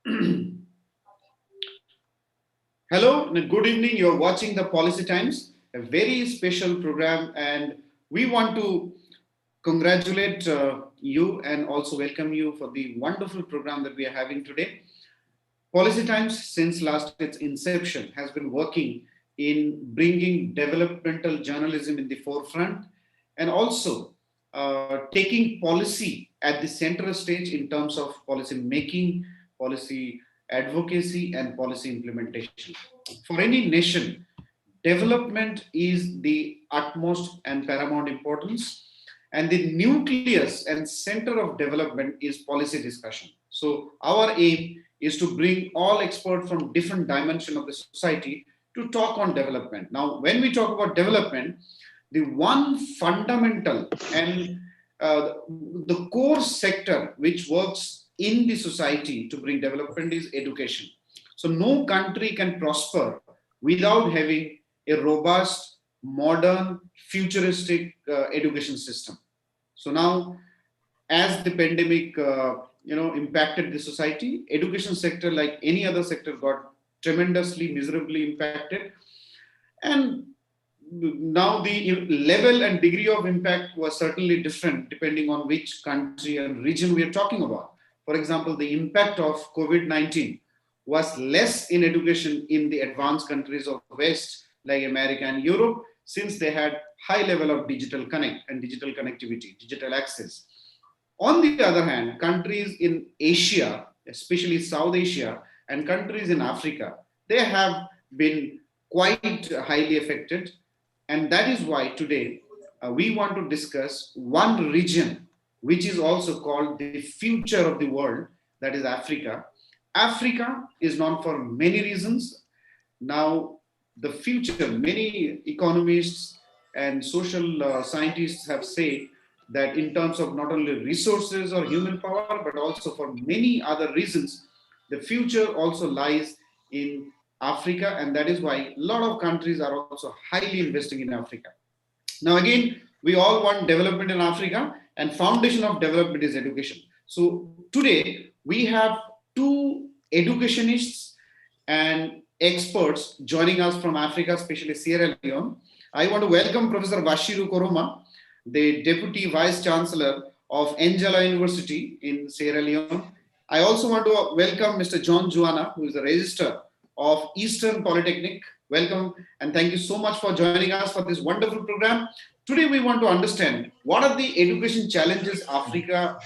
Hello and good evening. You're watching the Policy Times, a very special program, and we want to congratulate you and also welcome you for the wonderful program that we are having today. Policy Times, since last its inception, has been working in bringing developmental journalism in the forefront and also taking policy at the center stage in terms of policy making, policy advocacy, and policy implementation. For any nation, development is the utmost and paramount importance, and the nucleus and center of development is policy discussion. So, our aim is to bring all experts from different dimensions of the society to talk on development. Now, when we talk about development, the one fundamental and the core sector which works in the society to bring development is education. So, no country can prosper without having a robust, modern, futuristic education system. So now, as the pandemic, impacted the society, education sector, like any other sector, got tremendously, miserably impacted, and now the level and degree of impact was certainly different depending on which country and region we are talking about. For example, the impact of COVID-19 was less in education in the advanced countries of West, like America and Europe, since they had high level of digital connect and digital connectivity, digital access. On the other hand, countries in Asia, especially South Asia, and countries in Africa, they have been quite highly affected. And that is why today we want to discuss one region which is also called the future of the world, that is Africa. Africa is known for many reasons. Now, the future, many economists and social scientists have said that in terms of not only resources or human power, but also for many other reasons, the future also lies in Africa, and that is why a lot of countries are also highly investing in Africa. Now, again, we all want development in Africa, and foundation of development is education. So today we have two educationists and experts joining us from Africa, especially Sierra Leone. I want to welcome Professor Bashiru Koroma, the Deputy Vice Chancellor of Angela University in Sierra Leone. I also want to welcome Mr. John Juana, who is the Registrar of Eastern Polytechnic. Welcome and thank you so much for joining us for this wonderful program. Today we want to understand what are the education challenges Africa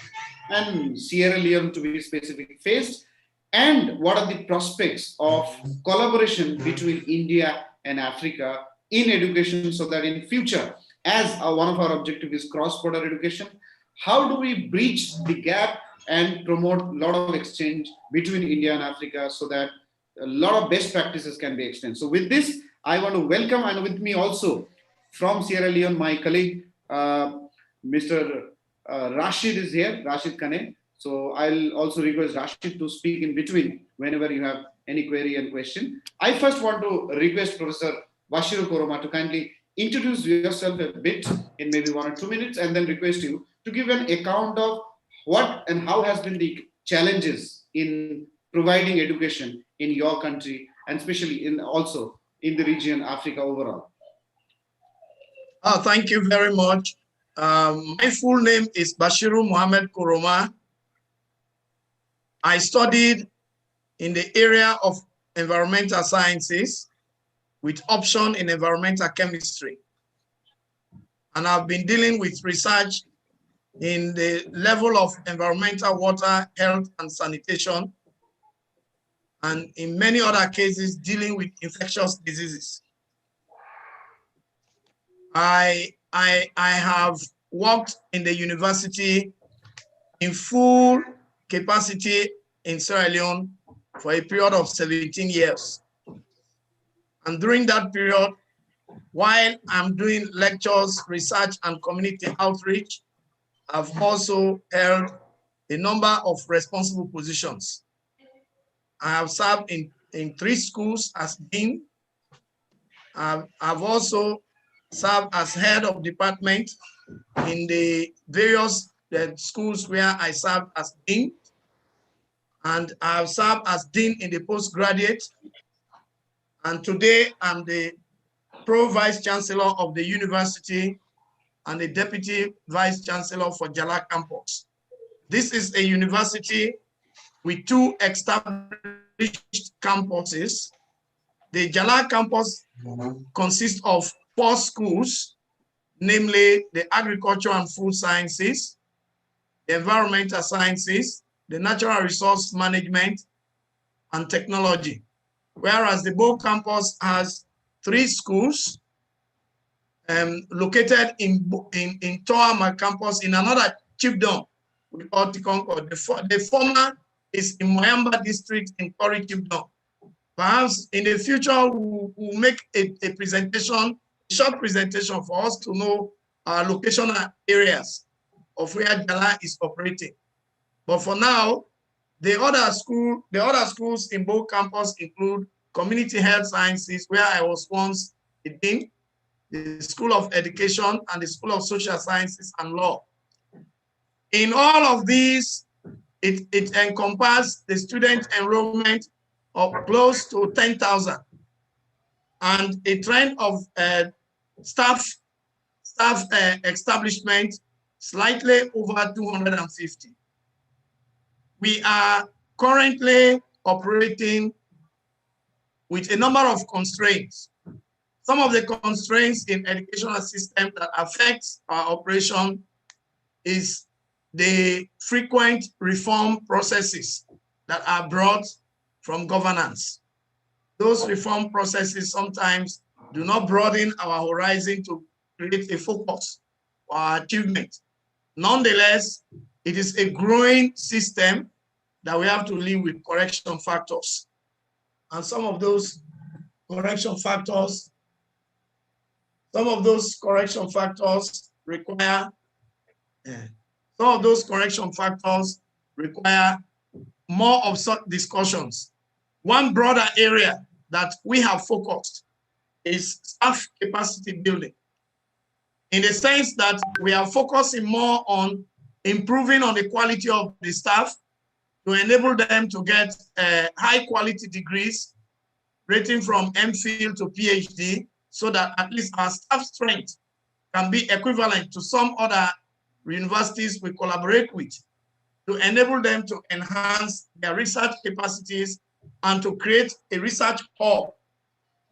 and Sierra Leone to be specific faced, and what are the prospects of collaboration between India and Africa in education, so that in future, as one of our objective is cross-border education, how do we bridge the gap and promote a lot of exchange between India and Africa so that a lot of best practices can be extended. So with this, I want to welcome, and with me also from Sierra Leone, my colleague, Mr. Rashid is here, Rashid Kane. So I'll also request Rashid to speak in between whenever you have any query and question. I first want to request Professor Bashiru Koroma to kindly introduce yourself a bit in maybe 1 or 2 minutes, and then request you to give an account of what and how has been the challenges in providing education in your country, and especially in also in the region Africa overall. Thank you very much. My full name is Bashiru Mohammed Koroma. I studied in the area of environmental sciences with option in environmental chemistry. And I've been dealing with research in the level of environmental, water, health, and sanitation, and in many other cases dealing with infectious diseases. I have worked in the university in full capacity in Sierra Leone for a period of 17 years. And during that period, while I'm doing lectures, research, and community outreach, I've also held a number of responsible positions. I have served in 3 schools as dean. I've also served as head of department in the various schools where I served as dean. and I've served as Dean in the postgraduate. And today I'm the Pro Vice Chancellor of the university and the Deputy Vice Chancellor for Jala campus. This is a university with 2 established campuses. The Jala campus consists of 4 schools, namely the Agriculture and Food Sciences, the Environmental Sciences, the Natural Resource Management, and Technology. Whereas the Bo campus has 3 schools located in Toama campus in another chiefdom we call Tikonko. The former is in Moyamba district in Kori chiefdom. Perhaps in the future, we'll make a presentation, a short presentation for us to know our locational areas of where Jala is operating. But for now, the other schools in both campus include Community Health Sciences, where I was once a dean, the School of Education, and the School of Social Sciences and Law. In all of these, it encompasses the student enrollment of close to 10,000 and a trend of staff establishment slightly over 250. We are currently operating with a number of constraints. Some of the constraints in educational system that affects our operation is the frequent reform processes that are brought from governance. Those reform processes sometimes do not broaden our horizon to create a focus for our achievement. Nonetheless, it is a growing system that we have to live with correction factors. And some of those correction factors require more of such discussions. One broader area that we have focused is staff capacity building, in the sense that we are focusing more on improving on the quality of the staff to enable them to get high quality degrees, rating from MPhil to PhD, so that at least our staff strength can be equivalent to some other universities we collaborate with, to enable them to enhance their research capacities and to create a research hub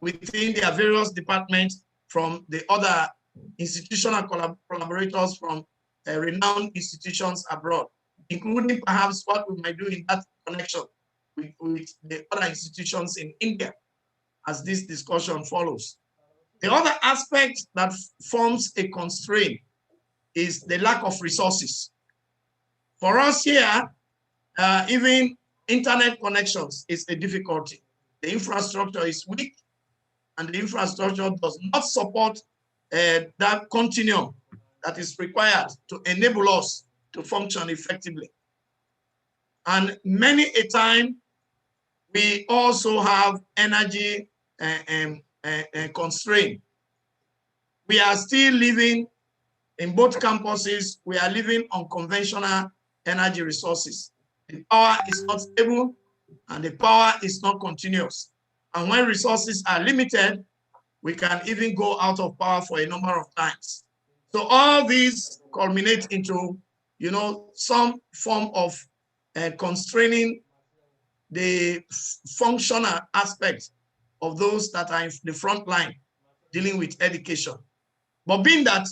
within their various departments from the other institutional collaborators from renowned institutions abroad, including perhaps what we might do in that connection with the other institutions in India, as this discussion follows. The other aspect that forms a constraint is the lack of resources. For us here, even internet connections is a difficulty. The infrastructure is weak, and the infrastructure does not support that continuum that is required to enable us to function effectively. And many a time, we also have energy constraint. We are still living in both campuses, we are living on conventional energy resources. The power is not stable and the power is not continuous. And when resources are limited, we can even go out of power for a number of times. So all these culminate into, some form of constraining the functional aspect of those that are in the front line dealing with education. But being that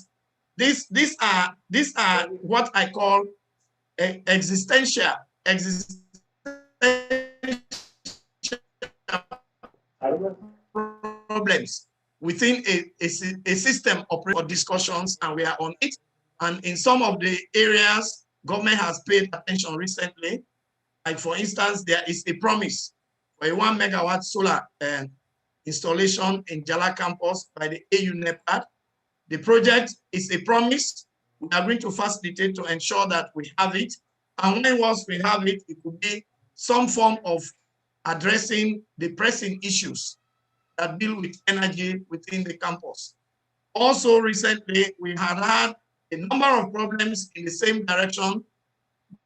these are what I call existential problems within a system of discussions, and we are on it. And in some of the areas, government has paid attention recently. Like for instance, there is a promise for a 1 megawatt solar installation in Jala campus by the AU NEPAD. The project is a promise. We are going to facilitate to ensure that we have it. And once we have it, it will be some form of addressing the pressing issues that deal with energy within the campus. Also recently, we had a number of problems in the same direction,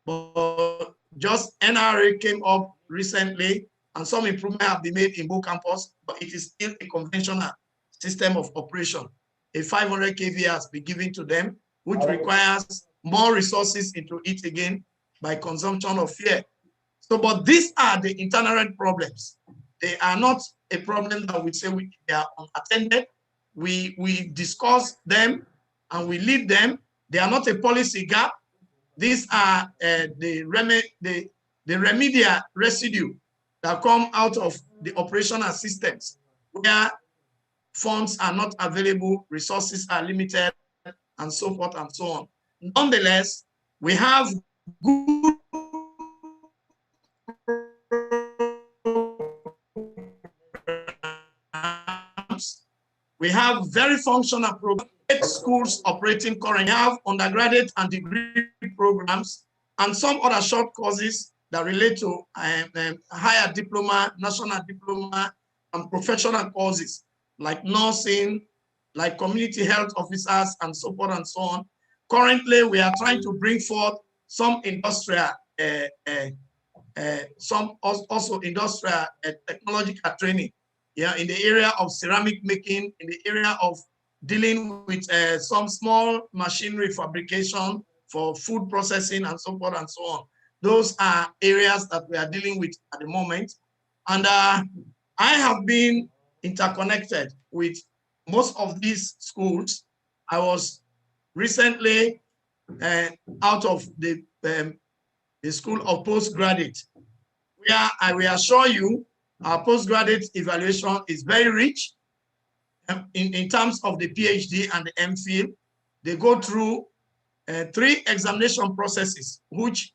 but Just NRA came up recently, and some improvement have been made in both campus, but it is still a conventional system of operation. A 500 kV has been given to them, which requires more resources into it again by consumption of fuel. So, but these are the internal problems. They are not a problem that we say they are unattended. We discuss them and we lead them. They are not a policy gap. These are the remedial residue that come out of the operational systems where funds are not available, resources are limited, and so forth and so on. Nonetheless, we have good programs. We have very functional programs. 8 schools operating currently. We have undergraduate and degree programs and some other short courses that relate to higher diploma, national diploma, and professional courses like nursing, like community health officers, and so forth and so on. Currently, we are trying to bring forth some industrial, some also industrial technological training, yeah, in the area of ceramic making, in the area of dealing with some small machinery fabrication for food processing and so forth and so on. Those are areas that we are dealing with at the moment. And I have been interconnected with most of these schools. I was recently out of the School of Postgraduate, where I will assure you our postgraduate evaluation is very rich in terms of the PhD and the MPhil. They go through 3 examination processes, which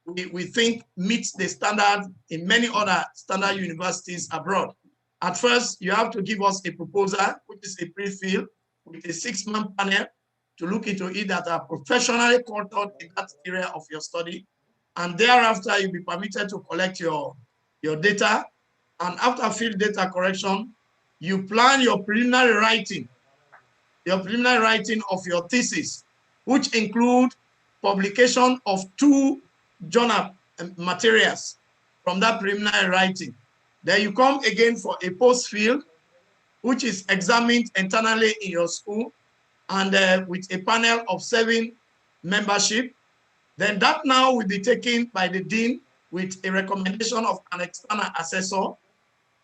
we think meets the standard in many other standard universities abroad. At first, you have to give us a proposal, which is a pre-fill with a 6-man panel to look into it that are professionally cultured in that area of your study. And thereafter, you'll be permitted to collect your data. And after field data correction, you plan your preliminary writing of your thesis, which include publication of 2 journal materials from that preliminary writing. Then you come again for a post-field, which is examined internally in your school and with a panel of 7 membership. Then that now will be taken by the dean with a recommendation of an external assessor,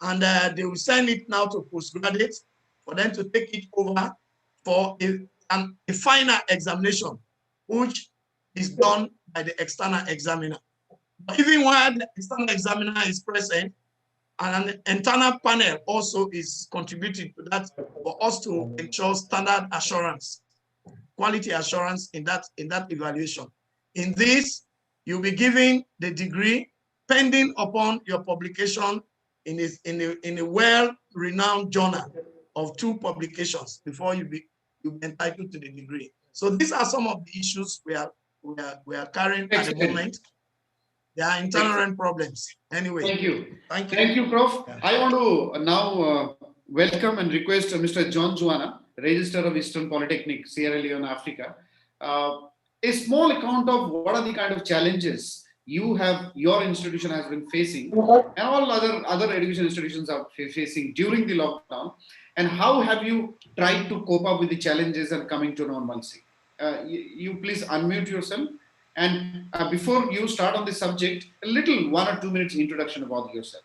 and they will send it now to postgraduates for them to take it over for a final examination, which is done by the external examiner. But even while the external examiner is present, and an internal panel also is contributing to that for us to ensure standard assurance, quality assurance in that evaluation. In this, you'll be given the degree pending upon your publication in a well-renowned journal of 2 publications before you'll be entitled to the degree. So these are some of the issues we are carrying at the moment. There are internal problems. Anyway. Thank you. Thank you, Prof. Yeah. I want to now welcome and request Mr. John Juana, Registrar of Eastern Polytechnic, Sierra Leone, Africa. A small account of what are the kind of challenges your institution has been facing, and all other education institutions are facing during the lockdown, and how have you tried to cope up with the challenges and coming to normalcy? You please unmute yourself, and before you start on the subject, a little 1 or 2 minutes introduction about yourself.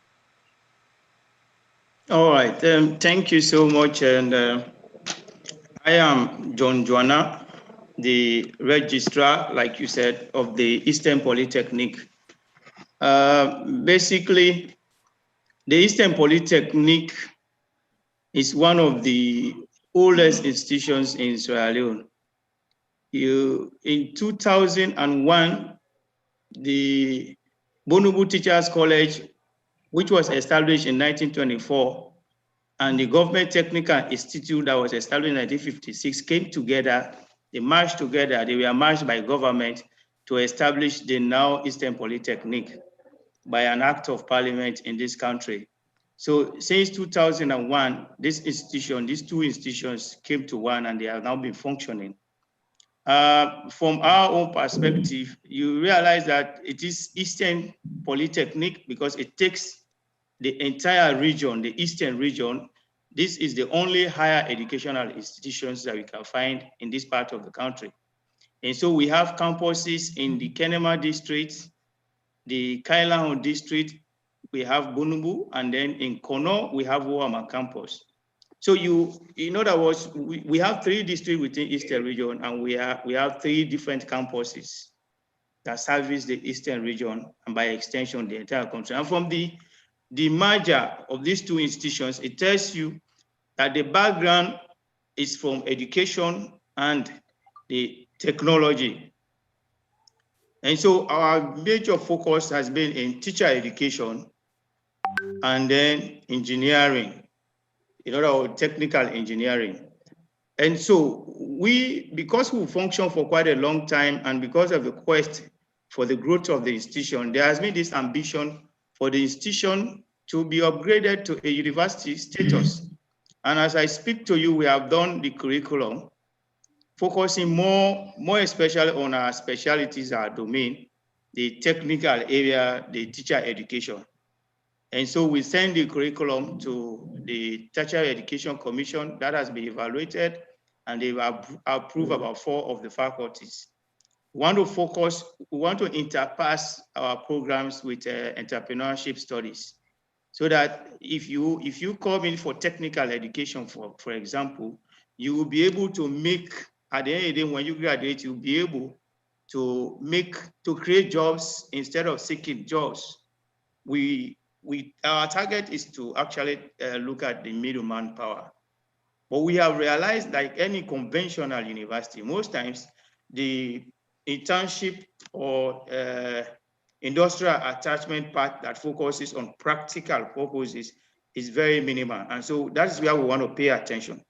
All right, thank you so much, and I am John Juana, the registrar, like you said, of the Eastern Polytechnic. Basically, the Eastern Polytechnic is one of the oldest institutions in Sierra Leone. In 2001, the Bonubu Teachers College, which was established in 1924, and the Government Technical Institute that was established in 1956 came together. They marched together. They were marched by government to establish the now Eastern Polytechnic by an act of parliament in this country. So since 2001, these 2 institutions came to one, and they have now been functioning. From our own perspective, you realize that it is Eastern Polytechnic because it takes the entire region, the Eastern region. This is the only higher educational institutions that we can find in this part of the country. And so we have campuses in the Kenema district, the Kailahun district, we have Bunubu, and then in Kono, we have Wama campus. So in other words, we have 3 districts within Eastern region, and we have 3 different campuses that service the Eastern region, and by extension, the entire country. And from the merger of these 2 institutions, it tells you that the background is from education and the technology. And so our major focus has been in teacher education and then engineering, in other words, technical engineering. And so because we function for quite a long time and because of the quest for the growth of the institution, there has been this ambition for the institution to be upgraded to a university status. And as I speak to you, we have done the curriculum, focusing more especially on our specialties, our domain, the technical area, the teacher education. And so we send the curriculum to the Tertiary Education Commission that has been evaluated, and they've approved about 4 of the faculties. We want to interpass our programs with entrepreneurship studies, so that if you come in for technical education, for example, you will be able to make, at the end of the day, when you graduate, you'll be able to create jobs instead of seeking jobs. Our target is to actually look at the middle manpower. But we have realized, like any conventional university, most times the internship or industrial attachment part that focuses on practical purposes is very minimal. And so that is where we want to pay attention.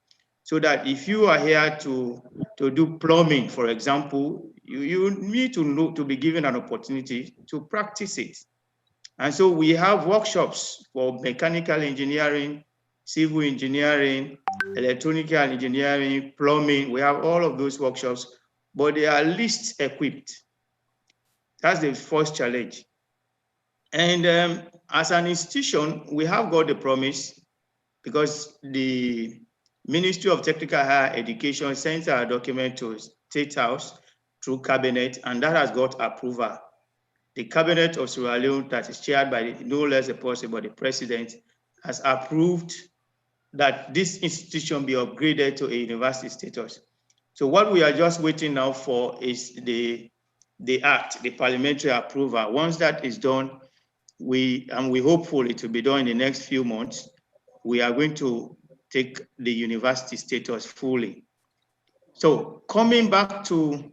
So that if you are here to do plumbing, for example, you need to be given an opportunity to practice it. And so we have workshops for mechanical engineering, civil engineering, electronical engineering, plumbing. We have all of those workshops, but they are least equipped. That's the first challenge. And as an institution, we have got the promise, because the Ministry of Technical Higher Education sent our document to State House through Cabinet, and that has got approval. The Cabinet of Sierra Leone, that is chaired by no less a person but the President, has approved that this institution be upgraded to a university status. So what we are just waiting now for is the act, the parliamentary approval. Once that is done, we hopeful it will be done in the next few months, we are going to take the university status fully. So coming back to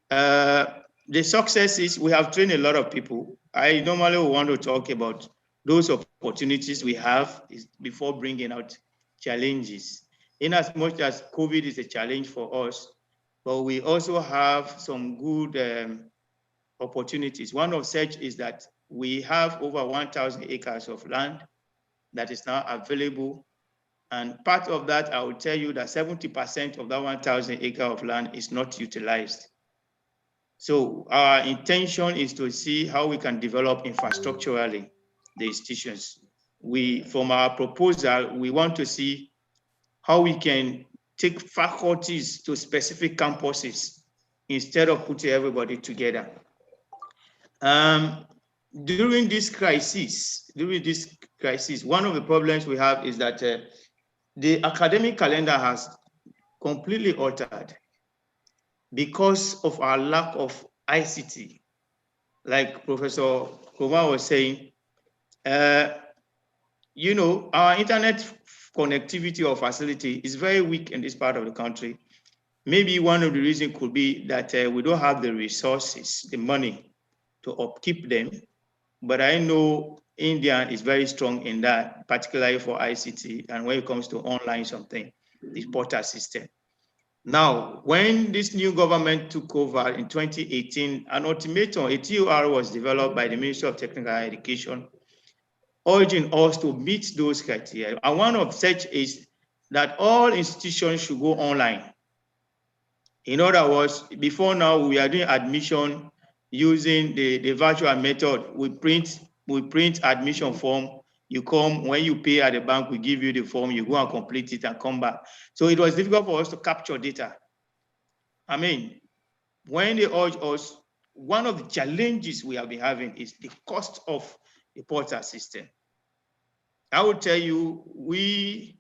the successes, we have trained a lot of people. I normally want to talk about those opportunities we have before bringing out challenges. In as much as COVID is a challenge for us, but we also have some good opportunities. One of such is that we have over 1,000 acres of land that is now available. And part of that, I will tell you that 70% of that 1,000 acre of land is not utilized. So our intention is to see how we can develop infrastructurally the institutions. From our proposal, we want to see how we can take faculties to specific campuses instead of putting everybody together. During this crisis, one of the problems we have is that the academic calendar has completely altered because of our lack of ICT. Like Professor Kuma was saying, you know, our internet connectivity or facility is very weak in this part of the country. Maybe one of the reasons could be that we don't have the resources, the money to upkeep them. But I know India is very strong in that, particularly for ICT and when it comes to online something, the portal system. Now, when this new government took over in 2018, an ultimatum, a TOR, was developed by the Ministry of Technical Education, urging us to meet those criteria. And one of such is that all institutions should go online. In other words, before now, we are doing admission using the virtual method. We print admission form. You come, when you pay at the bank, we give you the form, you go and complete it and come back. So it was difficult for us to capture data. I mean, when they urge us, one of the challenges we have been having is the cost of the portal system. I will tell you, we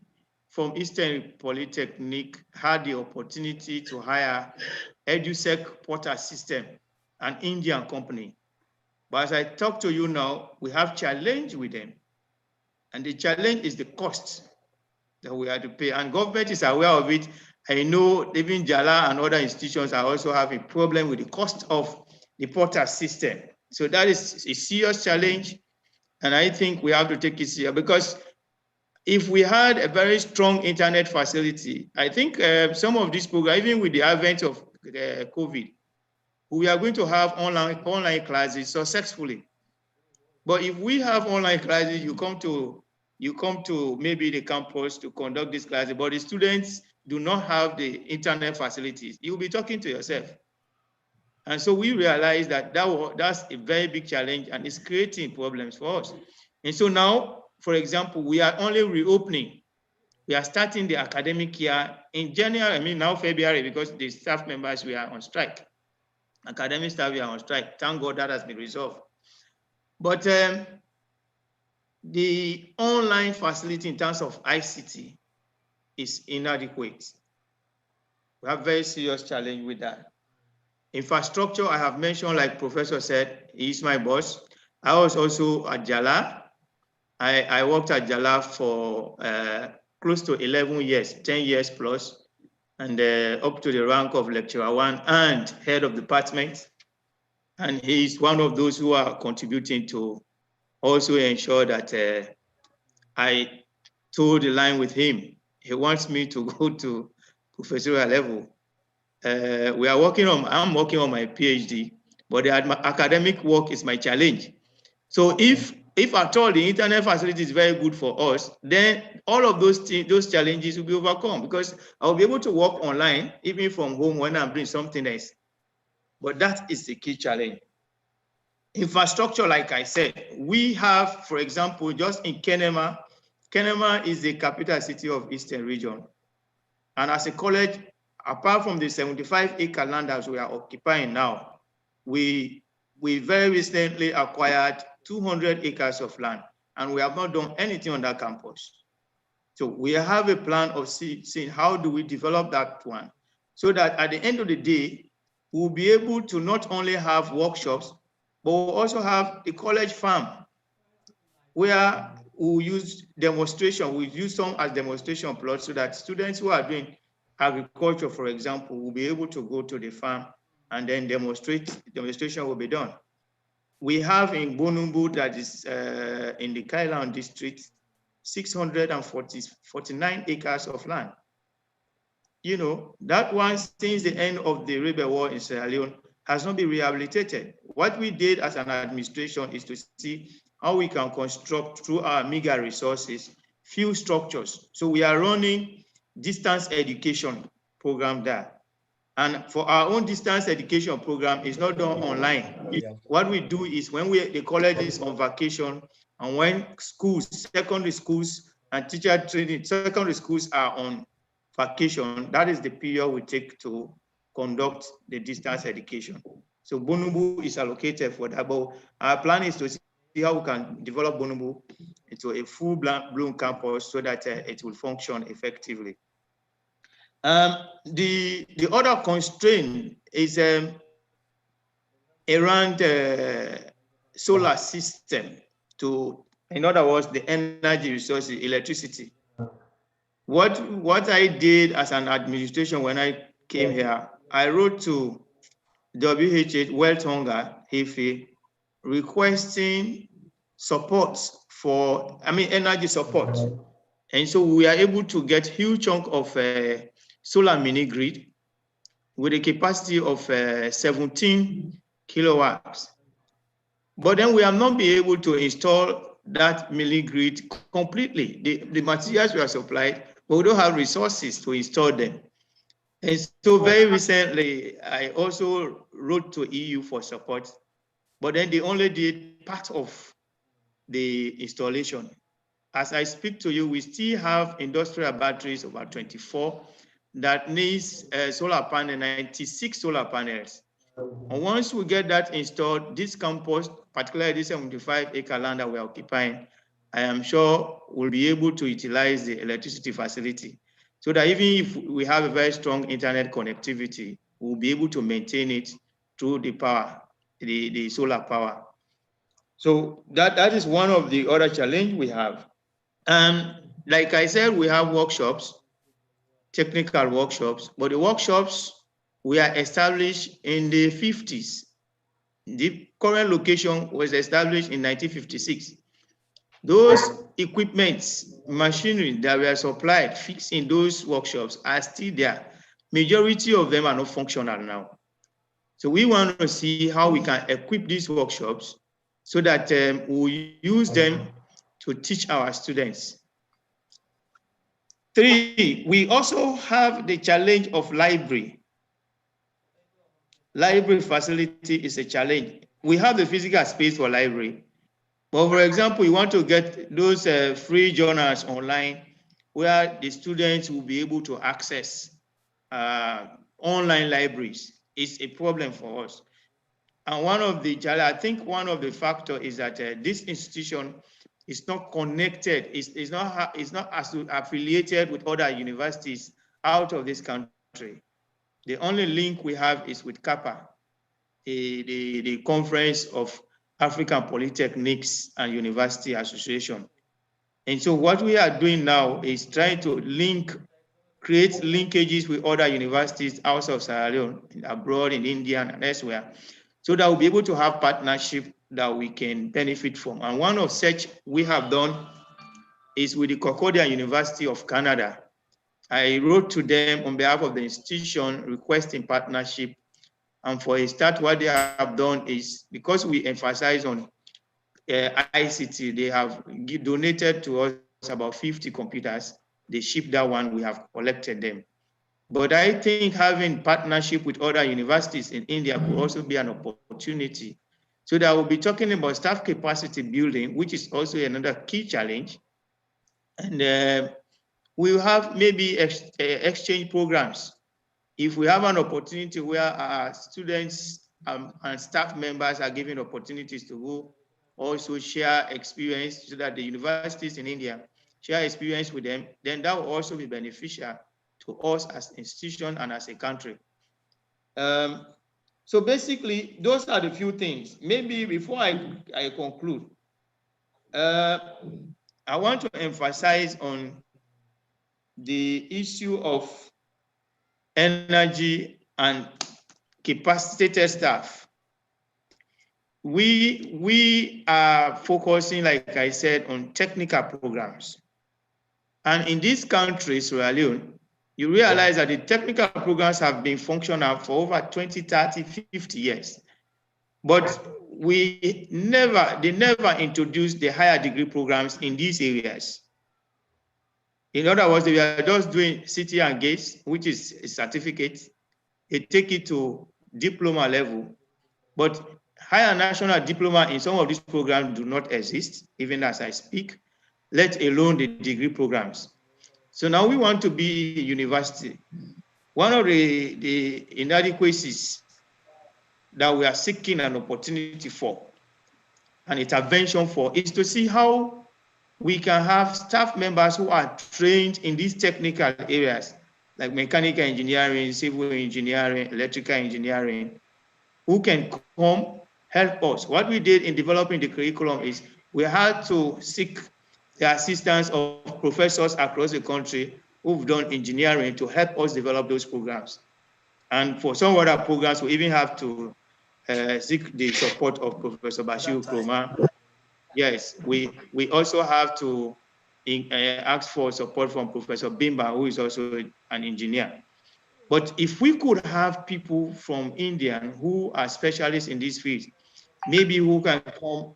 from Eastern Polytechnic had the opportunity to hire EduSec portal system, an Indian company. But as I talk to you now, we have challenge with them. And the challenge is the cost that we have to pay. And government is aware of it. I know even Jala and other institutions are also having a problem with the cost of the portal system. So that is a serious challenge. And I think we have to take it serious, because if we had a very strong internet facility, I think some of these programs, even with the advent of COVID, we are going to have online classes successfully. But if we have online classes, you come to maybe the campus to conduct these classes, but the students do not have the internet facilities, you'll be talking to yourself. And so we realized that that's a very big challenge, and it's creating problems for us. And so now, for example, we are only reopening. We are starting the academic year in January, I mean now February, because the staff members, we are on strike. Academic staff, we are on strike. Thank God that has been resolved. But the online facility in terms of ICT is inadequate. We have very serious challenge with that. Infrastructure, I have mentioned, like Professor said, he's my boss. I was also at Jala. I worked at Jala for close to 11 years, 10 years plus, and up to the rank of lecturer 1 and head of department. And he's one of those who are contributing to also ensure that I toe the line with him. He wants me to go to professorial level. I'm working on my PhD, but the academic work is my challenge. So if at all the internet facility is very good for us, then all of those challenges will be overcome, because I'll be able to work online, even from home when I'm doing something else. But that is the key challenge. Infrastructure, like I said, we have, for example, just in Kenema. Kenema is the capital city of Eastern region. And as a college, apart from the 75-acre land that we are occupying now, we very recently acquired 200 acres of land, and we have not done anything on that campus. So we have a plan of seeing how do we develop that one, so that at the end of the day, we'll be able to not only have workshops, but we'll also have a college farm where we'll use demonstration. We'll use some as demonstration plots, so that students who are doing agriculture, for example, will be able to go to the farm and then demonstration will be done. We have in Bonumbu, that is in the Kailan district, 649 acres of land. You know, that one, since the end of the rebel war in Sierra Leone, has not been rehabilitated. What we did as an administration is to see how we can construct, through our meager resources, few structures. So we are running distance education program there. And for our own distance education program, it's not done online. What we do is, when the college is on vacation, and when schools, secondary schools and teacher training, secondary schools are on vacation, that is the period we take to conduct the distance education. So Bonumbu is allocated for that, but our plan is to see how we can develop Bonumbu into a full-blown campus, so that it will function effectively. The other constraint is around solar system, in other words, the energy resources, electricity. What I did as an administration when I came here, I wrote to WHH, World Hunger, Hefe, requesting support for, energy support. And so we are able to get huge chunk of solar mini grid with a capacity of 17 kilowatts. But then we have not been able to install that mini grid completely. The materials were supplied, but we don't have resources to install them. And so very recently, I also wrote to EU for support, but then they only did part of the installation. As I speak to you, we still have industrial batteries, about 24, that needs solar panel, 96 solar panels. And once we get that installed, this campus, particularly this 75-acre land that we're occupying, I am sure we'll be able to utilize the electricity facility so that even if we have a very strong internet connectivity, we'll be able to maintain it through the power, the solar power. So that is one of the other challenge we have. Like I said, we have workshops, technical workshops, but the workshops were established in the 50s. The current location was established in 1956. Those equipments, machinery that were supplied, fixed in those workshops are still there. Majority of them are not functional now. So we want to see how we can equip these workshops so that we use them to teach our students. 3, we also have the challenge of library. Library facility is a challenge. We have the physical space for library, but for example, you want to get those free journals online where the students will be able to access online libraries. It's a problem for us. And one of the, I think one of the factors is that this institution is not connected, is not affiliated with other universities out of this country. The only link we have is with CAPA, the Conference of African Polytechnics and University Association. And so what we are doing now is trying to create linkages with other universities outside of Sierra Leone, abroad in India and elsewhere, so that we'll be able to have partnership that we can benefit from. And one of such we have done is with the Concordia University of Canada. I wrote to them on behalf of the institution requesting partnership. And for a start, what they have done is, because we emphasize on ICT, they have donated to us about 50 computers. They shipped that one, we have collected them. But I think having partnership with other universities in India could also be an opportunity. So that we'll be talking about staff capacity building, which is also another key challenge. And we'll have maybe exchange programs. If we have an opportunity where our students and staff members are given opportunities to go also share experience, so that the universities in India share experience with them, then that will also be beneficial to us as an institution and as a country. So basically, those are the few things. Maybe before I conclude, I want to emphasize on the issue of energy and capacitated staff. We are focusing, like I said, on technical programs. And in this country, Sierra Leone, you realize that the technical programs have been functional for over 20, 30, 50 years. But they never introduced the higher degree programs in these areas. In other words, they were just doing CT and GATE, which is a certificate. They take it to diploma level. But higher national diploma in some of these programs do not exist, even as I speak, let alone the degree programs. So now we want to be a university. One of the inadequacies that we are seeking an opportunity for, an intervention for, is to see how we can have staff members who are trained in these technical areas, like mechanical engineering, civil engineering, electrical engineering, who can come help us. What we did in developing the curriculum is we had to seek the assistance of professors across the country who've done engineering to help us develop those programs. And for some other programs, we even have to seek the support of Professor Bashir Kroma. Yes, we also have to ask for support from Professor Bimba, who is also an engineer. But if we could have people from India who are specialists in this field, maybe who can come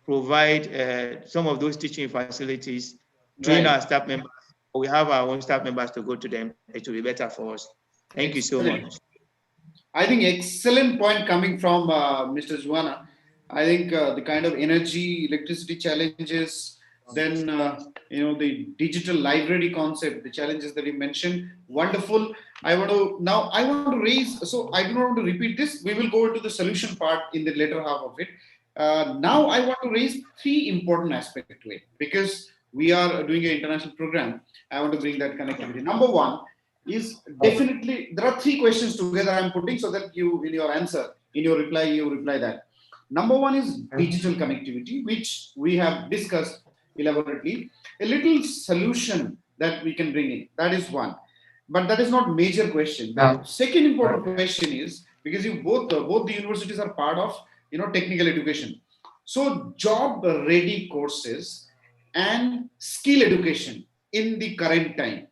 provide some of those teaching facilities, train our staff members, or we have our own staff members to go to them, it will be better for us. Thank you so much. I think excellent point coming from Mr. Juana. I think the kind of energy, electricity challenges, then the digital library concept, the challenges that you mentioned, wonderful. I want to raise. So I do not want to repeat this. We will go into the solution part in the later half of it. Now I want to raise three important aspects to it because we are doing an international program. I want to bring that connectivity. Number one is definitely there are three questions together I'm putting so that you in your answer in your reply you reply that. Number one is digital connectivity, which we have discussed elaborately. A little solution that we can bring in, that is one, but that is not major question. The second important question is because you both the universities are part of technical education, so job ready courses and skill education in the current time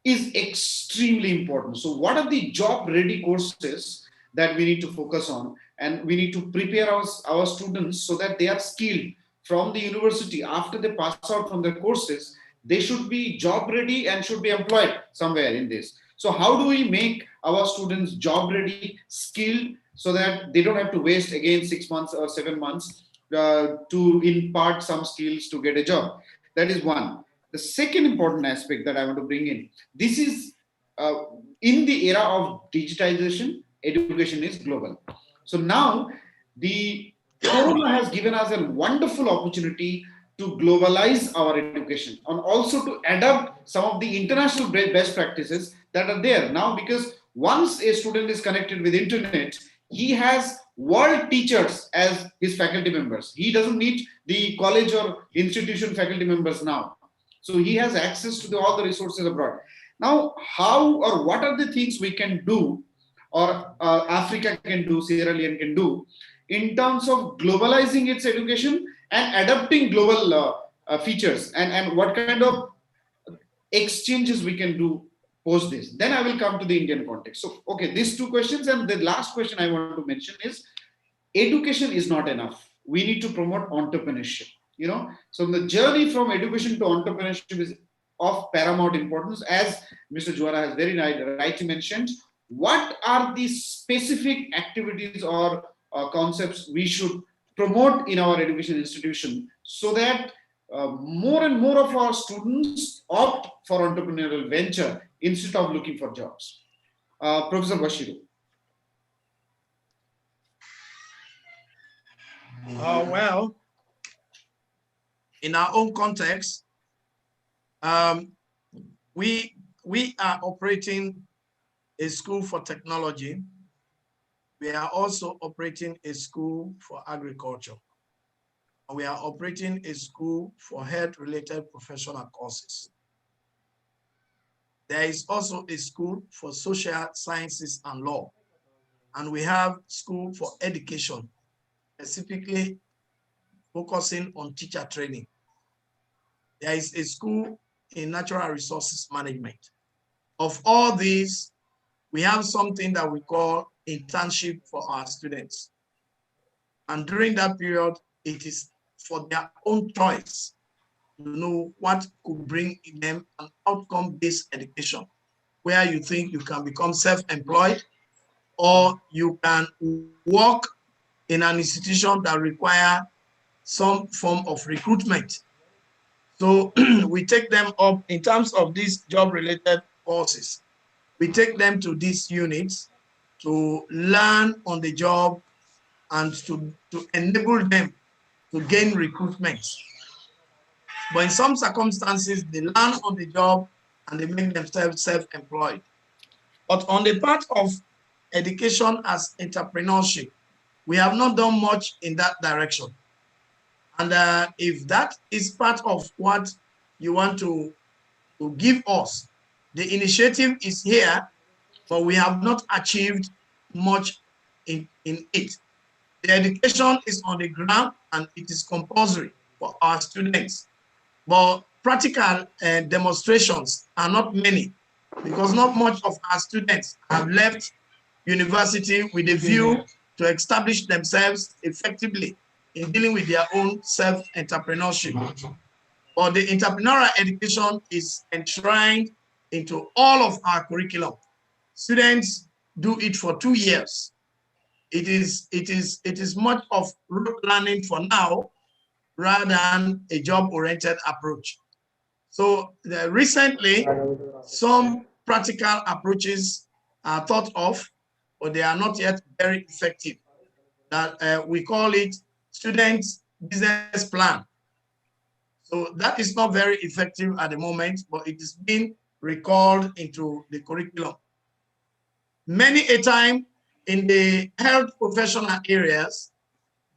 is extremely important. So, what are the job ready courses that we need to focus on? And we need to prepare our students so that they are skilled from the university. After they pass out from their courses, they should be job ready and should be employed somewhere in this. So, how do we make our students job ready, skilled, so that they don't have to waste again 6 months or 7 months to impart some skills to get a job? That is one. The second important aspect that I want to bring in, this is uh, in the era of digitization, education is global. So now the corona has given us a wonderful opportunity to globalize our education and also to adapt some of the international best practices that are there now, because once a student is connected with internet, he has world teachers as his faculty members. He doesn't need the college or institution faculty members now. So he has access to all the resources abroad. Now, how or what are the things we can do, or Africa can do, Sierra Leone can do, in terms of globalizing its education and adapting global features, and what kind of exchanges we can do post this. Then I will come to the Indian context. So, okay, these two questions. And the last question I want to mention is education is not enough. We need to promote entrepreneurship. So the journey from education to entrepreneurship is of paramount importance. As Mr. Juara has very rightly mentioned, what are the specific activities or concepts we should promote in our education institution so that more and more of our students opt for entrepreneurial venture instead of looking for jobs? Professor Bashiru. Well, in our own context, we are operating a school for technology. We are also operating a school for agriculture. We are operating a school for health-related professional courses. There is also a school for social sciences and law. And we have school for education, specifically focusing on teacher training. There is a school in natural resources management. Of all these, we have something that we call internship for our students. And during that period, it is for their own choice to know what could bring them an outcome-based education, where you think you can become self-employed or you can work in an institution that require some form of recruitment. So we take them up in terms of these job-related courses. We take them to these units to learn on the job and to enable them to gain recruitment. But in some circumstances, they learn on the job and they make themselves self-employed. But on the part of education as entrepreneurship, we have not done much in that direction. And if that is part of what you want to give us, the initiative is here, but we have not achieved much in it. The education is on the ground and it is compulsory for our students. But practical demonstrations are not many, because not much of our students have left university with a view to establish themselves effectively in dealing with their own self-entrepreneurship. But the entrepreneurial education is enshrined into all of our curriculum. students do it for 2 years. It is much of rote learning for now rather than a job-oriented approach. So recently, some practical approaches are thought of, but they are not yet very effective. That we call it student business plan. So that is not very effective at the moment, but it is being recalled into the curriculum. Many a time in the health professional areas,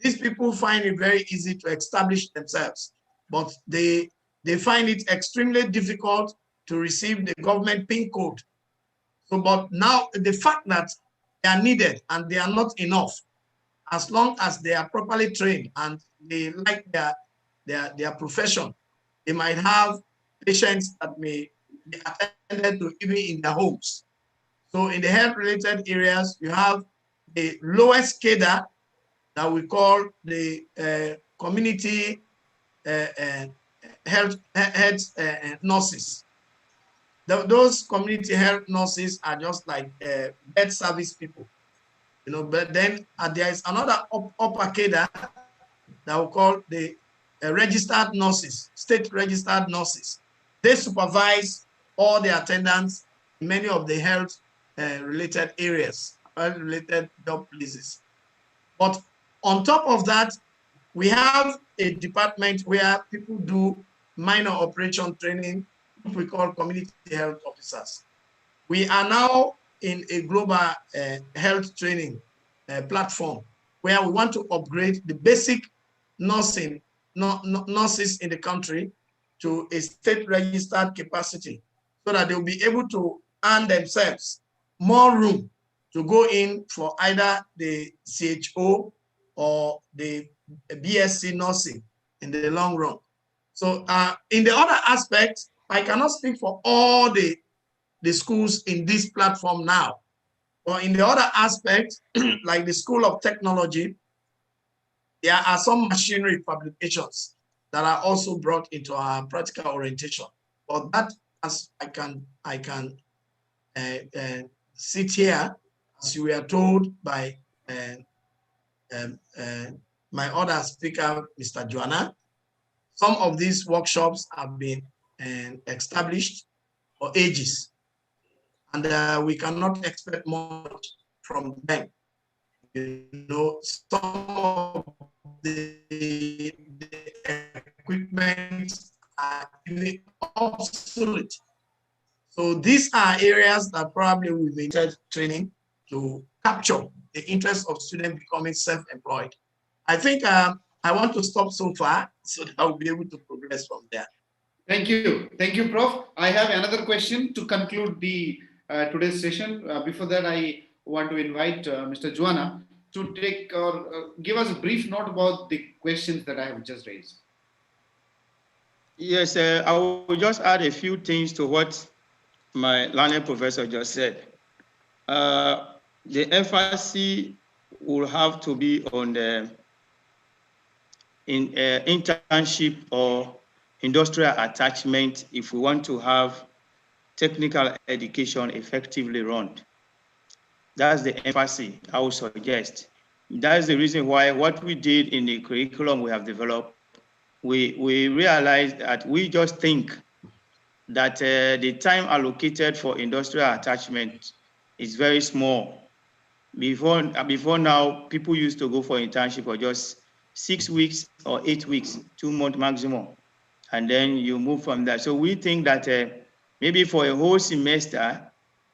these people find it very easy to establish themselves, but they find it extremely difficult to receive the government PIN code. So, but now the fact that they are needed and they are not enough, as long as they are properly trained and they like their profession, they might have patients that may be attended to even in their homes. So in the health-related areas, you have the lowest cadre that we call the community health nurses. Those community health nurses are just like bed service people, you know. But then there is another upper cadre that we call the registered nurses, state registered nurses. They supervise all the attendants in many of the health related areas, health related job places. But on top of that, we have a department where people do minor operation training, which we call community health officers. We are now in a global health training platform where we want to upgrade the basic nursing nurses in the country to a state registered capacity so that they'll be able to earn themselves more room to go in for either the CHO or the BSc nursing in the long run. So in the other aspect, I cannot speak for all the schools in this platform now. But in the other aspect, like the School of Technology, there are some machinery fabrications that are also brought into our practical orientation. But that, as I can sit here, as you were told by my other speaker, Mr. Joanna, some of these workshops have been established for ages, and we cannot expect much from them. You know, some of the equipment are even obsolete. So these are areas that probably we've been training to capture the interest of students becoming self-employed. I think I want to stop so far so that I'll be able to progress from there. Thank you, Prof. I have another question to conclude the today's session. Before that, I want to invite Mr. Joanna to take or give us a brief note about the questions that I have just raised. Yes, I will just add a few things to what my learned professor just said. The emphasis will have to be on the internship or industrial attachment if we want to have technical education effectively run. That's the emphasis I would suggest. That's the reason why what we did in the curriculum we have developed, we realized that we just think that the time allocated for industrial attachment is very small. Before now, people used to go for internship for just 6 weeks or 8 weeks, 2 months maximum, and then you move from that. So we think that maybe for a whole semester,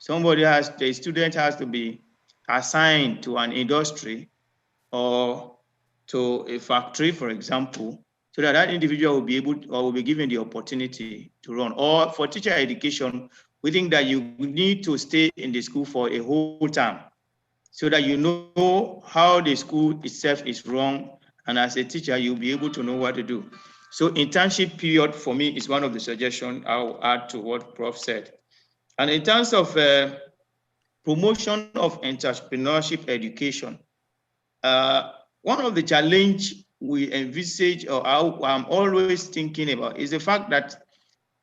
the student has to be assigned to an industry or to a factory, for example, so that that individual will be able to, or will be given the opportunity to run. Or for teacher education, we think that you need to stay in the school for a whole term so that you know how the school itself is run, and as a teacher, you'll be able to know what to do. So internship period for me is one of the suggestions I'll add to what Prof said. And in terms of promotion of entrepreneurship education, one of the challenge we envisage, or I'm always thinking about, is the fact that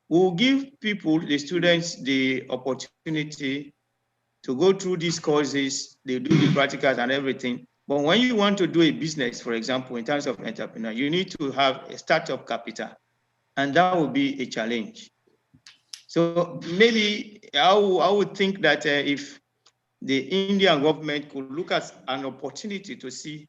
we'll give people, the students, the opportunity to go through these courses, they do the practicals and everything. But when you want to do a business, for example, in terms of entrepreneur, you need to have a startup capital, and that will be a challenge. So maybe I would think that if the Indian government could look at an opportunity to see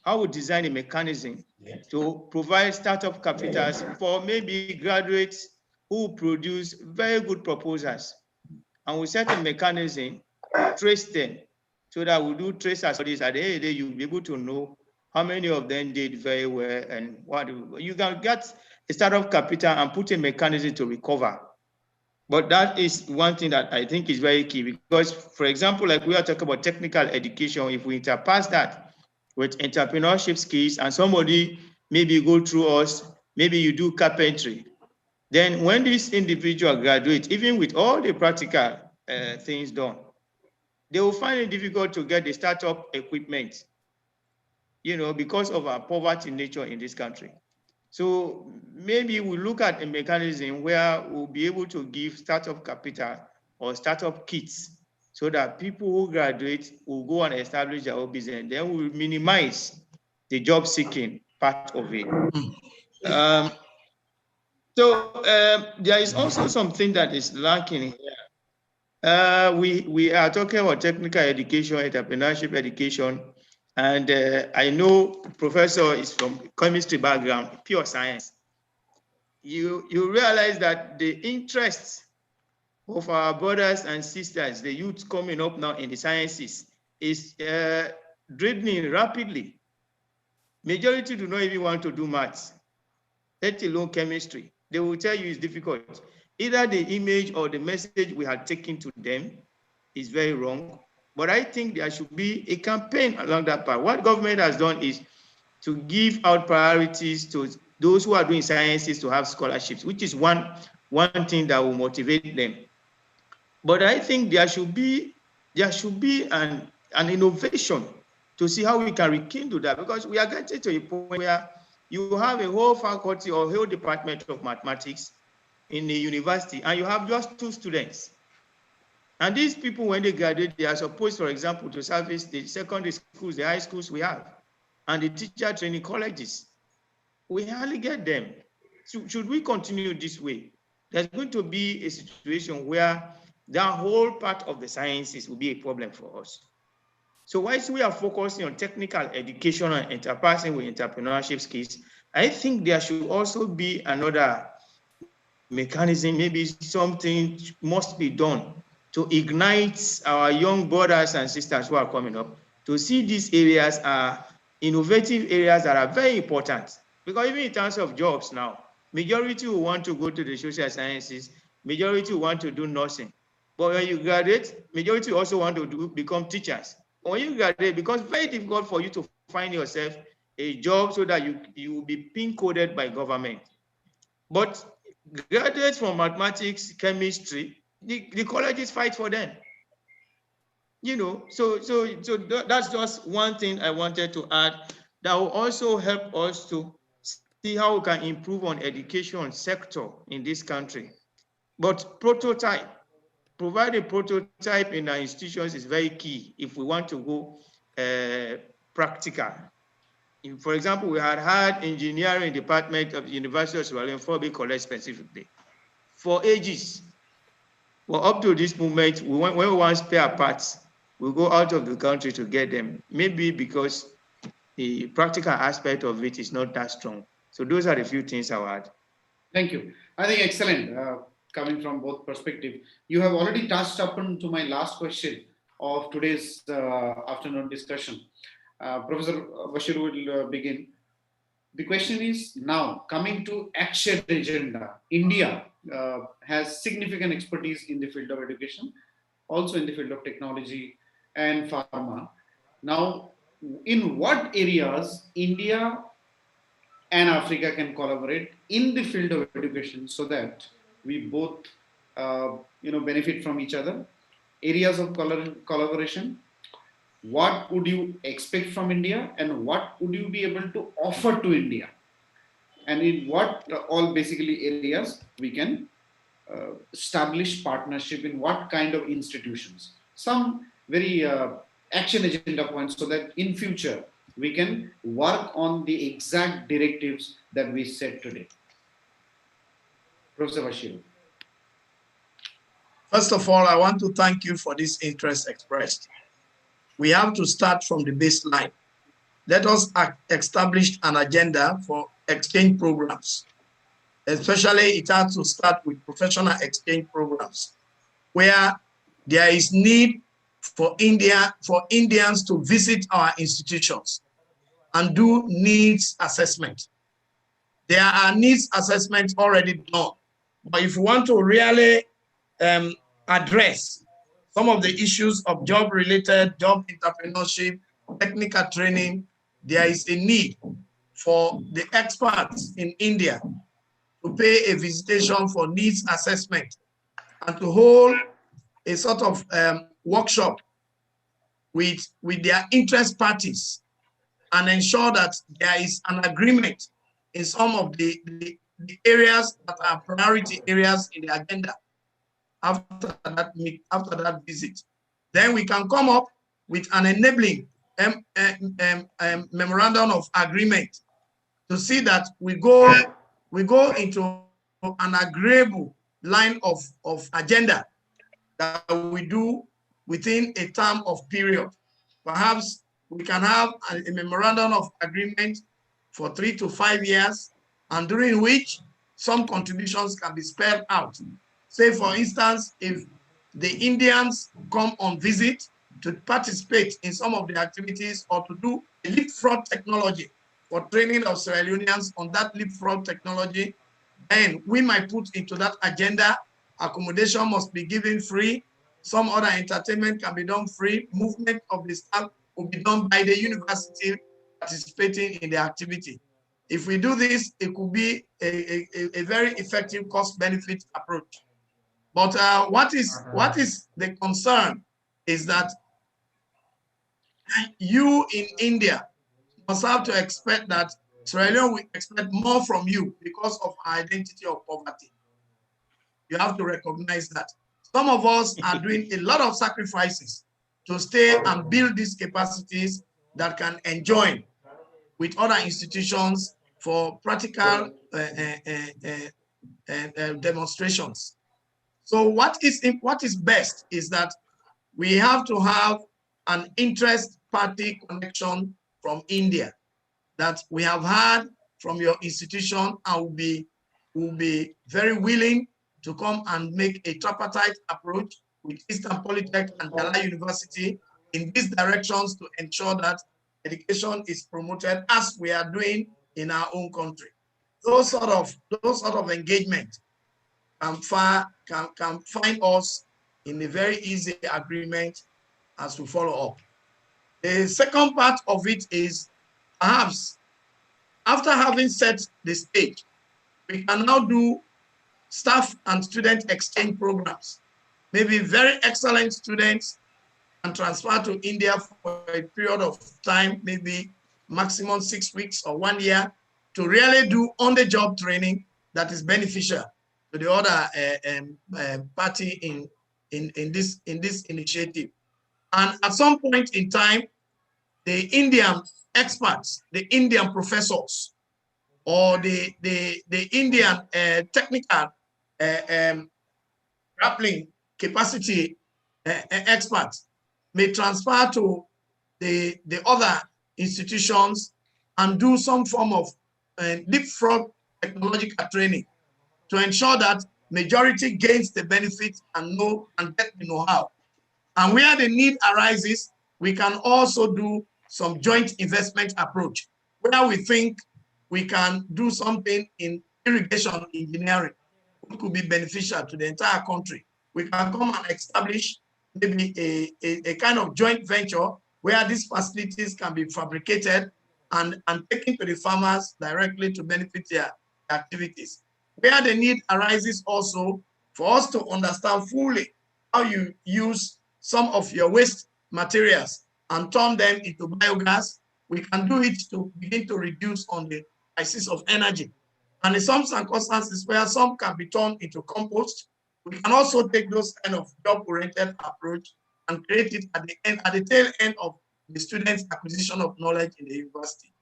how we design a mechanism to provide startup capitals for maybe graduates who produce very good proposals, and we set a mechanism to trace them so that we do trace studies. At the end of the day, you'll be able to know how many of them did very well and what you can get a startup capital and put a mechanism to recover. But that is one thing that I think is very key, because, for example, like we are talking about technical education, if we interpass that with entrepreneurship skills and somebody maybe go through us, maybe you do carpentry, then when this individual graduates, even with all the practical things done, they will find it difficult to get the startup equipment, because of our poverty nature in this country. So maybe we look at a mechanism where we'll be able to give startup capital or startup kits so that people who graduate will go and establish their own business. Then we'll minimize the job seeking part of it. There is also something that is lacking here. We are talking about technical education, entrepreneurship education, and I know Professor is from chemistry background, pure science. You realize that the interests of our brothers and sisters, the youth coming up now in the sciences, is dwindling rapidly. Majority do not even want to do maths, let alone chemistry. They will tell you it's difficult. Either the image or the message we had taken to them is very wrong. But I think there should be a campaign along that part. What government has done is to give out priorities to those who are doing sciences to have scholarships, which is one thing that will motivate them. But I think there should be an innovation to see how we can rekindle that, because we are getting to a point where you have a whole faculty or whole department of mathematics in the university, and you have just 2 students. And these people, when they graduate, they are supposed, for example, to service the secondary schools, the high schools we have, and the teacher training colleges. We hardly get them. So should we continue this way? There's going to be a situation where that whole part of the sciences will be a problem for us. So whilst we are focusing on technical education and interpassing with entrepreneurship skills, I think there should also be another mechanism, maybe something must be done to ignite our young brothers and sisters who are coming up to see these areas are innovative areas that are very important. Because even in terms of jobs now, majority will want to go to the social sciences, majority will want to do nursing. But when you graduate, majority also want to become teachers. When you graduate, it becomes very difficult for you to find yourself a job so that you will be pin-coded by government. But graduates from mathematics, chemistry, the colleges fight for them. So that's just one thing I wanted to add that will also help us to see how we can improve on education sector in this country. But provide a prototype in our institutions is very key if we want to go practical. For example, we had engineering department of the University of Sierra Leone, Fobe College specifically, for ages. Well, up to this moment, when we want spare parts, we go out of the country to get them, maybe because the practical aspect of it is not that strong. So those are the few things I would add. Thank you. I think excellent, coming from both perspectives. You have already touched upon to my last question of today's afternoon discussion. Professor Bashir will begin. The question is now coming to action agenda. India has significant expertise in the field of education, also in the field of technology and pharma. Now, in what areas India and Africa can collaborate in the field of education so that we both, benefit from each other? Areas of collaboration. What would you expect from India, and what would you be able to offer to India? And in what all basically areas we can establish partnership in what kind of institutions? Some very action agenda points so that in future we can work on the exact directives that we set today. Professor Bashir. First of all, I want to thank you for this interest expressed. We have to start from the baseline. Let us establish an agenda for exchange programs. Especially, it has to start with professional exchange programs, where there is need for Indians to visit our institutions and do needs assessment. There are needs assessments already done, but if you want to really address some of the issues of job-related, job entrepreneurship, technical training, there is a need for the experts in India to pay a visitation for needs assessment and to hold a sort of workshop with their interest parties and ensure that there is an agreement in some of the areas that are priority areas in the agenda after that visit. Then we can come up with an enabling memorandum of agreement to see that we go into an agreeable line of agenda that we do within a term of period. Perhaps we can have a memorandum of agreement for 3 to 5 years, and during which some contributions can be spelled out. Say, for instance, if the Indians come on visit to participate in some of the activities or to do leapfrog technology for training of Sierra Leoneans on that leapfrog technology, then we might put into that agenda, accommodation must be given free, some other entertainment can be done free, movement of the staff will be done by the university participating in the activity. If we do this, it could be a very effective cost-benefit approach. But what is the concern is that you in India must have to expect that Sierra Leone will expect more from you because of our identity of poverty. You have to recognize that. Some of us are doing a lot of sacrifices to stay and build these capacities that can enjoin with other institutions for practical demonstrations. So what is best is that we have to have an interest party connection from India that we have had from your institution and will be very willing to come and make a tripartite approach with Eastern Polytech and Dala University in these directions to ensure that education is promoted as we are doing in our own country. Those sort of engagement can find us in a very easy agreement as we follow up. The second part of it is perhaps after having set the stage, we can now do staff and student exchange programs. Maybe very excellent students can transfer to India for a period of time, maybe maximum 6 weeks or 1 year, to really do on-the-job training that is beneficial to the other party in this initiative. And at some point in time, the Indian experts, the Indian professors, or the Indian technical grappling capacity experts may transfer to the other institutions and do some form of leapfrog technological training to ensure that majority gains the benefit and get the know-how. And where the need arises, we can also do some joint investment approach, where we think we can do something in irrigation engineering, which could be beneficial to the entire country. We can come and establish maybe a kind of joint venture where these facilities can be fabricated and taken to the farmers directly to benefit their activities. Where the need arises also for us to understand fully how you use some of your waste materials and turn them into biogas, we can do it to begin to reduce on the prices of energy. And in some circumstances where some can be turned into compost, We can also take those kind of job-oriented approach and create it at the end, at the tail end of the student's acquisition of knowledge in the university.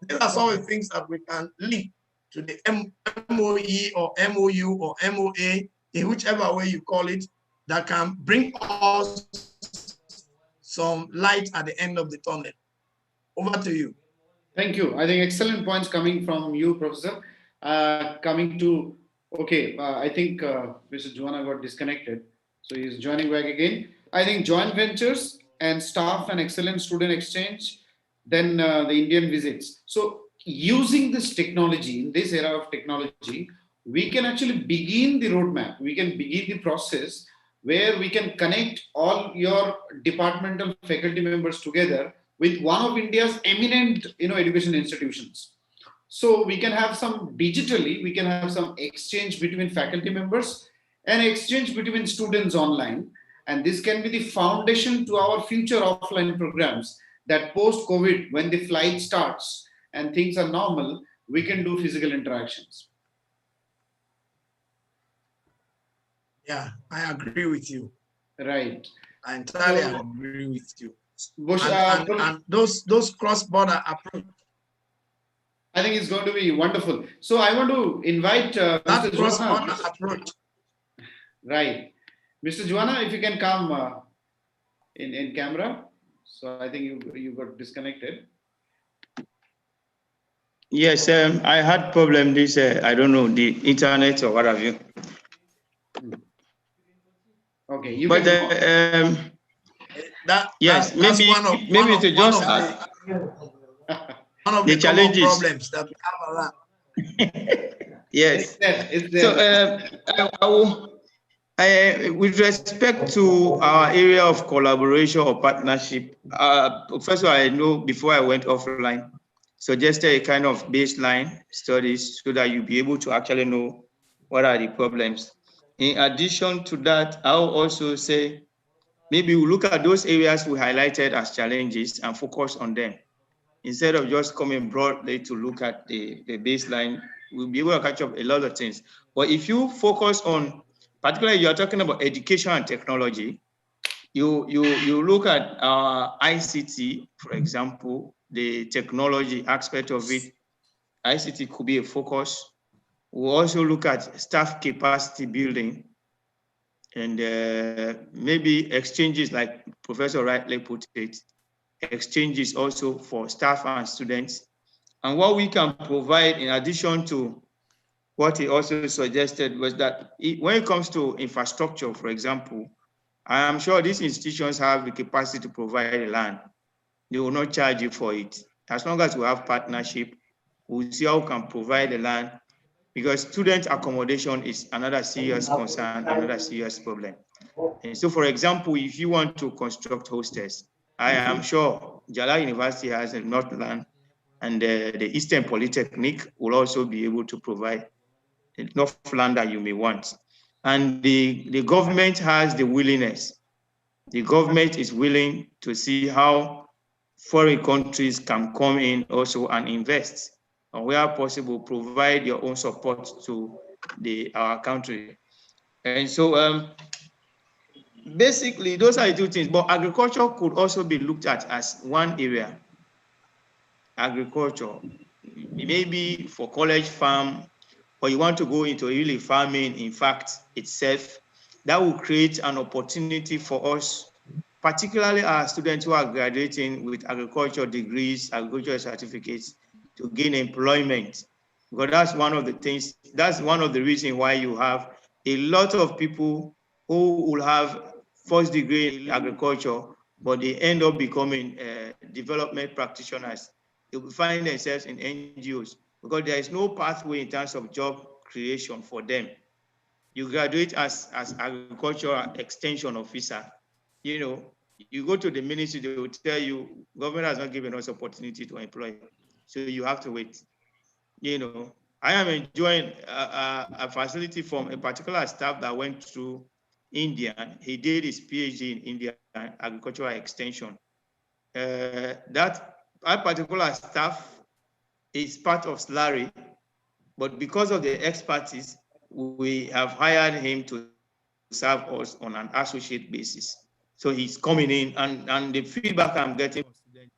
These are some of the things that we can link to the MOE or MOU or MOA, in whichever way you call it, that can bring us some light at the end of the tunnel. Over to you. Thank you. I think excellent points coming from you, Professor. Coming to, okay, I think Mr. Joanna got disconnected. So he's joining back again. I think joint ventures and staff and excellent student exchange, then the Indian visits. So using this technology, in this era of technology, we can actually begin the roadmap. We can begin the process where we can connect all your departmental faculty members together with one of India's eminent, education institutions. So we can have some digitally, we can have some exchange between faculty members and exchange between students online. And this can be the foundation to our future offline programs that post COVID, when the flight starts and things are normal, we can do physical interactions. Yeah, I agree with you. Right. I entirely agree with you. Bush, and those cross-border approach. I think it's going to be wonderful. So I want to invite that Mr. cross-border Joanna. approach. Right. Mr. Joanna, if you can come in camera. So I think you got disconnected. Yes, I had problem this, I don't know, the internet or what have you. Okay, you but can yes, maybe to just one of the challenges problems that we have around. Yes. It's there. So with respect to our area of collaboration or partnership, first of all, I know before I went offline, suggested a kind of baseline studies so that you'll be able to actually know what are the problems. In addition to that, I'll also say, maybe we look at those areas we highlighted as challenges and focus on them. Instead of just coming broadly to look at the baseline, we'll be able to catch up a lot of things. But if you focus on, particularly you're talking about education and technology, you look at ICT, for example, the technology aspect of it. ICT could be a focus. We'll also look at staff capacity building and maybe exchanges, like Professor rightly put it, exchanges also for staff and students. And what we can provide in addition to what he also suggested was that when it comes to infrastructure, for example, I am sure these institutions have the capacity to provide a land. They will not charge you for it. As long as we have partnership, we'll see how we can provide the land, because student accommodation is another serious concern, another serious problem. And so, for example, if you want to construct hostels, I am sure Jala University has enough land, and the Eastern Polytechnic will also be able to provide enough land that you may want. And the government has the willingness. The government is willing to see how foreign countries can come in also and invest, and where possible, provide your own support to our country. And so basically, those are the two things. But agriculture could also be looked at as one area. Agriculture, maybe for college farm, or you want to go into really farming, in fact, itself, that will create an opportunity for us, particularly our students who are graduating with agriculture degrees, agricultural certificates, to gain employment. Because that's one of the things, that's one of the reasons why you have a lot of people who will have first degree in agriculture, but they end up becoming development practitioners. They will find themselves in NGOs because there is no pathway in terms of job creation for them. You graduate as agricultural extension officer. You go to the ministry, they will tell you, government has not given us opportunity to employ. So you have to wait. I am enjoying a facility from a particular staff that went through India. He did his PhD in India, agricultural extension. That particular staff is part of SLARI, but because of the expertise, we have hired him to serve us on an associate basis. So he's coming in, and the feedback I'm getting from students,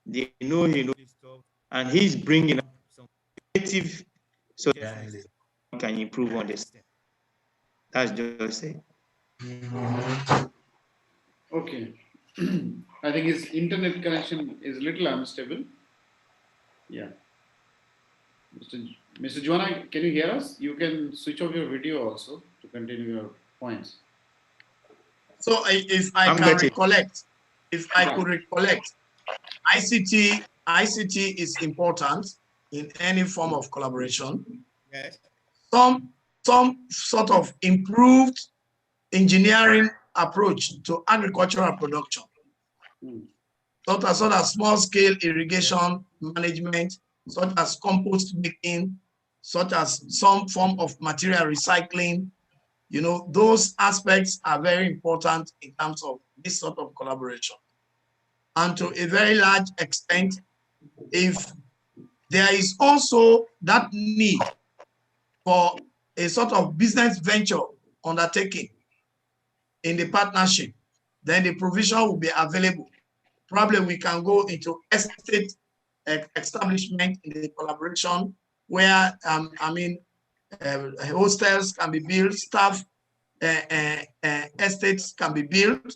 they know he knows this stuff, and he's bringing up some creative suggestions we can improve on this. That's just it. Okay. I think his internet connection is a little unstable. Yeah. Mr. Joanna, can you hear us? You can switch off your video also to continue your points. So if I can recollect, if I could recollect, ICT is important in any form of collaboration. Yes. Some sort of improved engineering approach to agricultural production. Such as small scale irrigation management, such as compost making, such as some form of material recycling. You know, those aspects are very important in terms of this sort of collaboration. And to a very large extent, if there is also that need for a sort of business venture undertaking in the partnership, then the provision will be available. Probably we can go into estate establishment in the collaboration where, hostels can be built, staff estates can be built,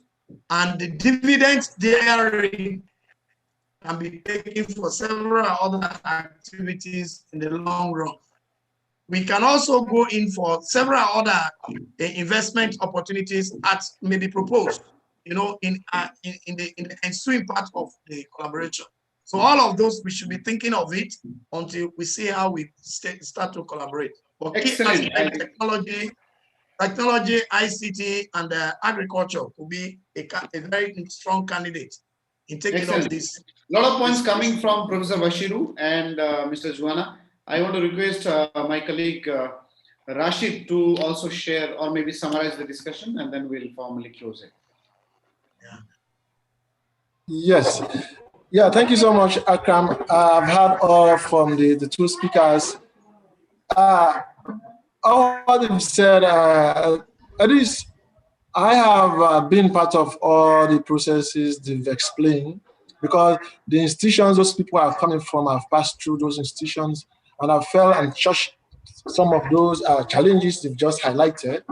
and the dividends therein can be taken for several other activities in the long run. We can also go in for several other investment opportunities that may be proposed, you know, in the ensuing part of the collaboration. So all of those, we should be thinking of it until we see how we start to collaborate. But excellent. Technology, ICT, and agriculture will be a very strong candidate in taking up this. A lot of points coming from Professor Bashiru and Mr. Juana. I want to request my colleague Rashid to also share or maybe summarize the discussion, and then we'll formally close it. Yes. Yeah, thank you so much, Akram. I've heard all from the two speakers. All they've said, at least I have been part of all the processes they've explained, because the institutions those people are coming from, I've passed through those institutions, and I've felt and touched some of those challenges they've just highlighted.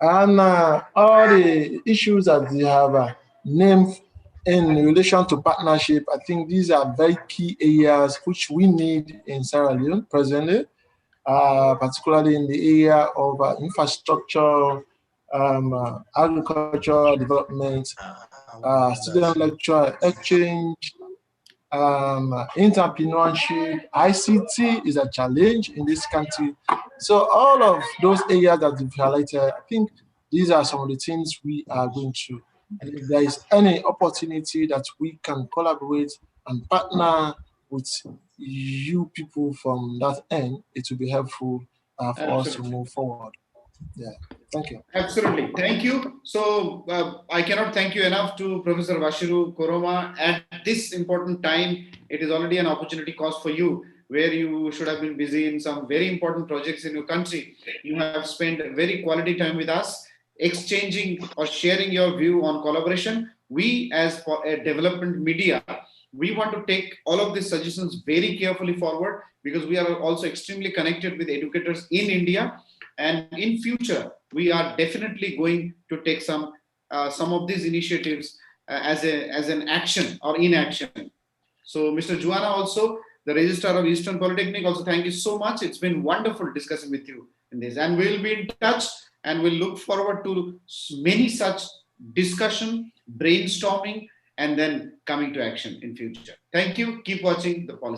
And all the issues that they have named in relation to partnership, I think these are very key areas which we need in Sierra Leone presently, particularly in the area of infrastructure, agricultural development, student lecture exchange, entrepreneurship. ICT is a challenge in this country. So all of those areas that you've highlighted, I think these are some of the things we are going to. And if there is any opportunity that we can collaborate and partner with you people from that end, it will be helpful for us to move forward. Yeah, thank you. Absolutely, thank you. So I cannot thank you enough to Professor Bashiru Koroma at this important time. It is already an opportunity cost for you, where you should have been busy in some very important projects in your country. You have spent very quality time with us, exchanging or sharing your view on collaboration. We as a development media, we want to take all of these suggestions very carefully forward, because we are also extremely connected with educators in India. And in future, we are definitely going to take some of these initiatives as an action or inaction. So, Mr. Juana, also the Registrar of Eastern Polytechnic, also thank you so much. It's been wonderful discussing with you in this, and we'll be in touch, and we'll look forward to many such discussion, brainstorming, and then coming to action in future. Thank you. Keep watching the Policy.